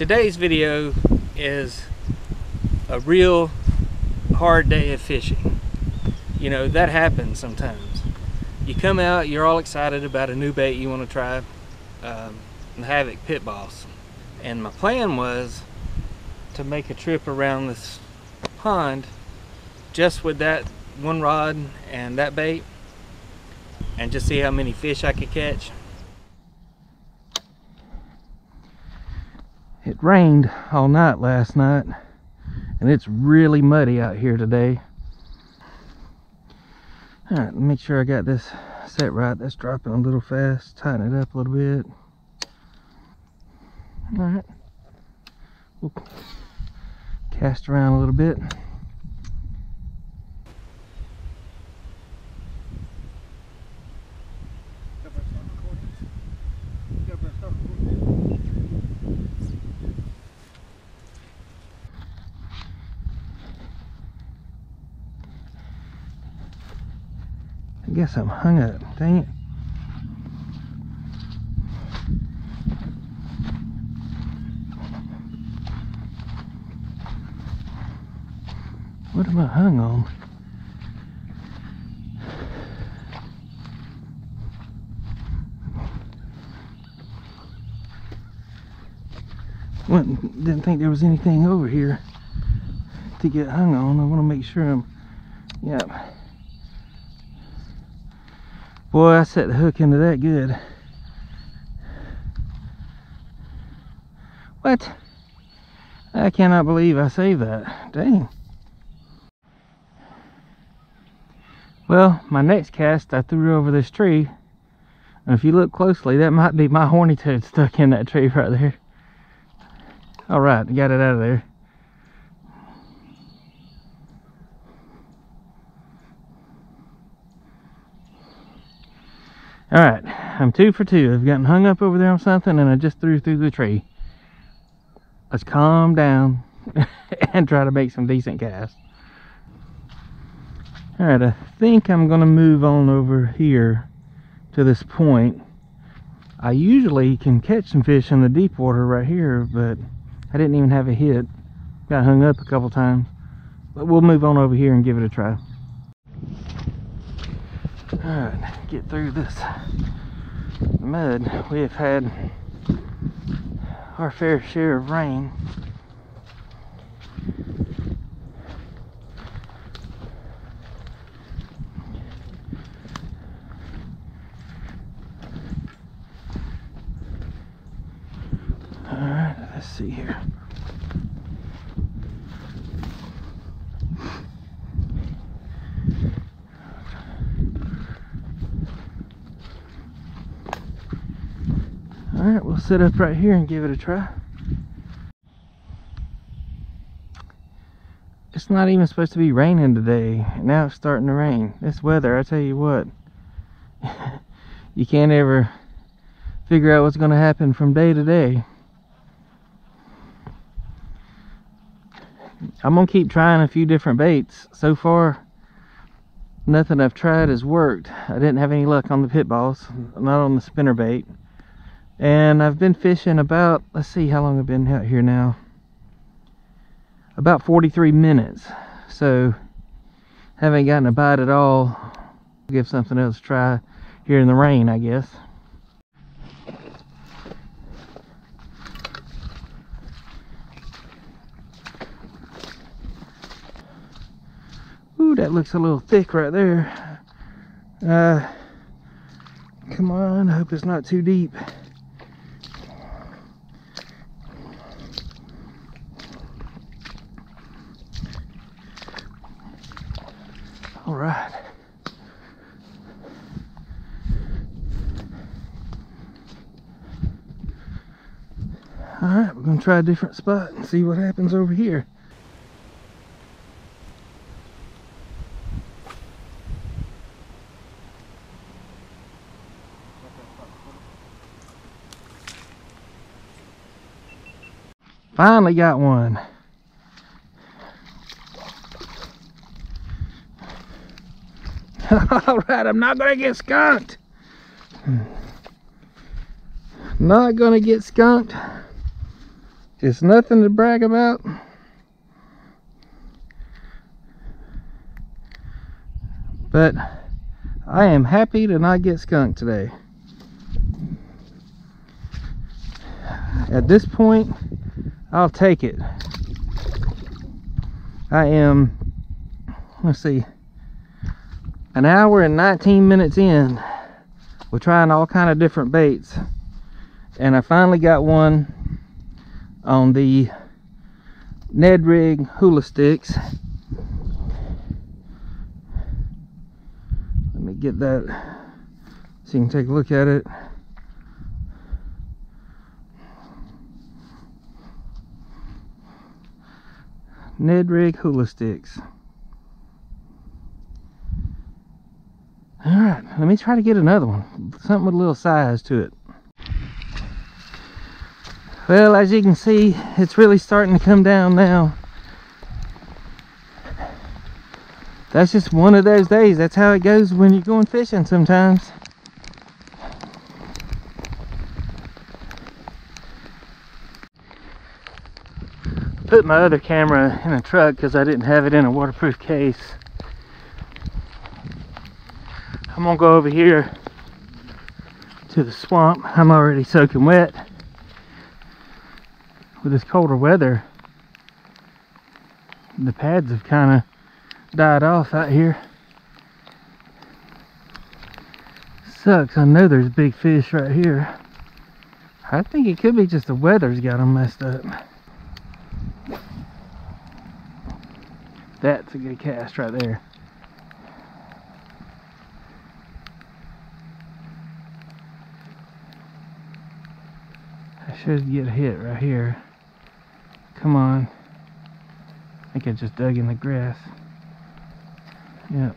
Today's video is a real hard day of fishing. You know, that happens sometimes. You come out, you're all excited about a new bait you want to try, the Havoc Pit Boss. And my plan was to make a trip around this pond just with that one rod and that bait and just see how many fish I could catch. It rained all night last night and it's really muddy out here today. Alright, let me make sure I got this set right. That's dropping a little fast. Tighten it up a little bit. Alright, we'll cast around a little bit. I guess I'm hung up, dang it. What am I hung on? Well, didn't think there was anything over here to get hung on. I want to make sure I'm, yep. Boy, I set the hook into that good. What? I cannot believe I saved that. Dang. Well, my next cast I threw over this tree. And if you look closely, that might be my horny toad stuck in that tree right there. Alright, got it out of there. Alright, I'm 2 for 2. I've gotten hung up over there on something and I just threw through the tree. Let's calm down and try to make some decent casts. Alright, I think I'm going to move on over here to this point. I usually can catch some fish in the deep water right here, but I didn't even have a hit. Got hung up a couple times. But we'll move on over here and give it a try. Alright, get through this mud. We have had our fair share of rain. Alright, let's see here. Alright, we'll sit up right here and give it a try. It's not even supposed to be raining today. Now it's starting to rain. This weather, I tell you what. You can't ever figure out what's going to happen from day to day. I'm going to keep trying a few different baits. So far, nothing I've tried has worked. I didn't have any luck on the Pit Boss, not on the spinner bait. And I've been fishing about, let's see how long I've been out here now. About 43 minutes. So, haven't gotten a bite at all. I'll give something else a try here in the rain, I guess. Ooh, that looks a little thick right there. Come on, I hope it's not too deep. All right. All right, we're gonna try a different spot and see what happens over here. Finally got one. Alright, I'm not gonna get skunked. Not gonna get skunked. Just nothing to brag about. But I am happy to not get skunked today. At this point, I'll take it. I am, let's see, an hour and 19 minutes in. We're trying all kind of different baits. And I finally got one on the Ned rig Hula sticks. Let me get that so you can take a look at it. Ned rig Hula sticks. Alright, let me try to get another one. Something with a little size to it. Well, as you can see, it's really starting to come down now. That's just one of those days. That's how it goes when you're going fishing sometimes. Put my other camera in a truck because I didn't have it in a waterproof case. I'm gonna go over here to the swamp. I'm already soaking wet. With this colder weather, the pads have kind of died off out here. Sucks. I know there's big fish right here. I think it could be just the weather's got them messed up. That's a good cast right there. I should get a hit right here. Come on. I think I just dug in the grass. Yep.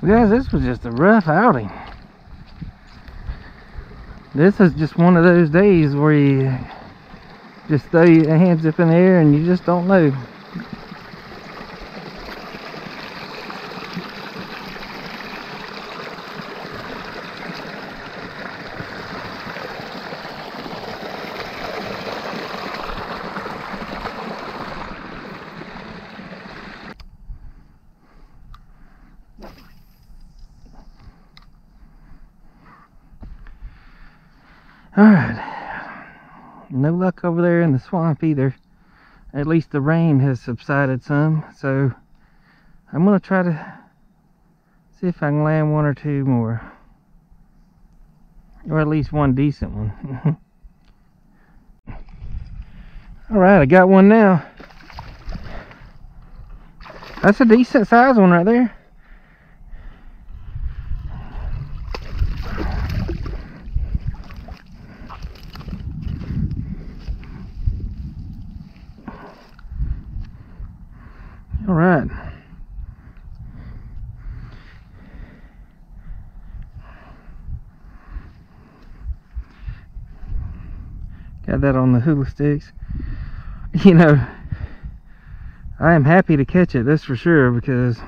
Guys, this was just a rough outing. This is just one of those days where you just throw your hands up in the air and you just don't know. Alright, no luck over there in the swamp either. At least the rain has subsided some, so I'm going to try to see if I can land one or two more. Or at least one decent one. Alright, I got one now. That's a decent size one right there. All right. Got that on the Hula sticks. You know, I am happy to catch it, that's for sure, because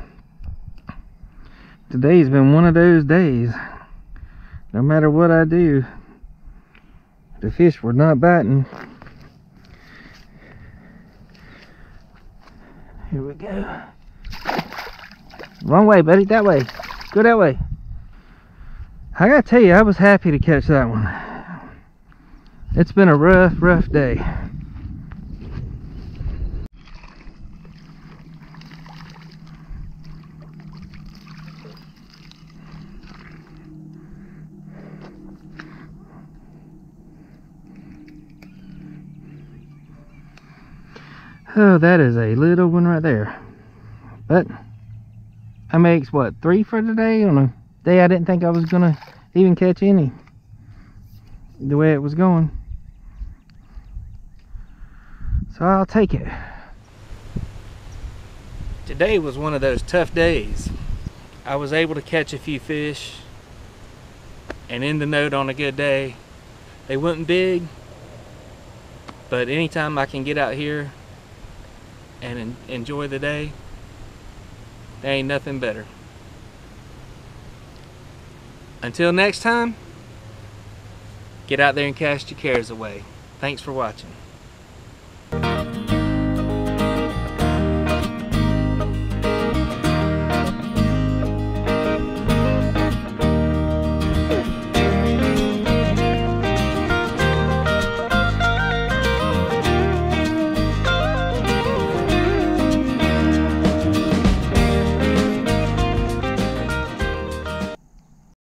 today's been one of those days. No matter what I do, the fish were not biting. Here we go. Wrong way, buddy. That way. Go that way. I gotta tell you, I was happy to catch that one. It's been a rough day. Oh, that is a little one right there. But I makes what, 3 for today on a day I didn't think I was gonna even catch any, the way it was going. So I'll take it. Today was one of those tough days. I was able to catch a few fish and end the note on a good day. They weren't big, but anytime I can get out here and enjoy the day, there ain't nothing better. Until next time, Get out there and cast your cares away. Thanks for watching.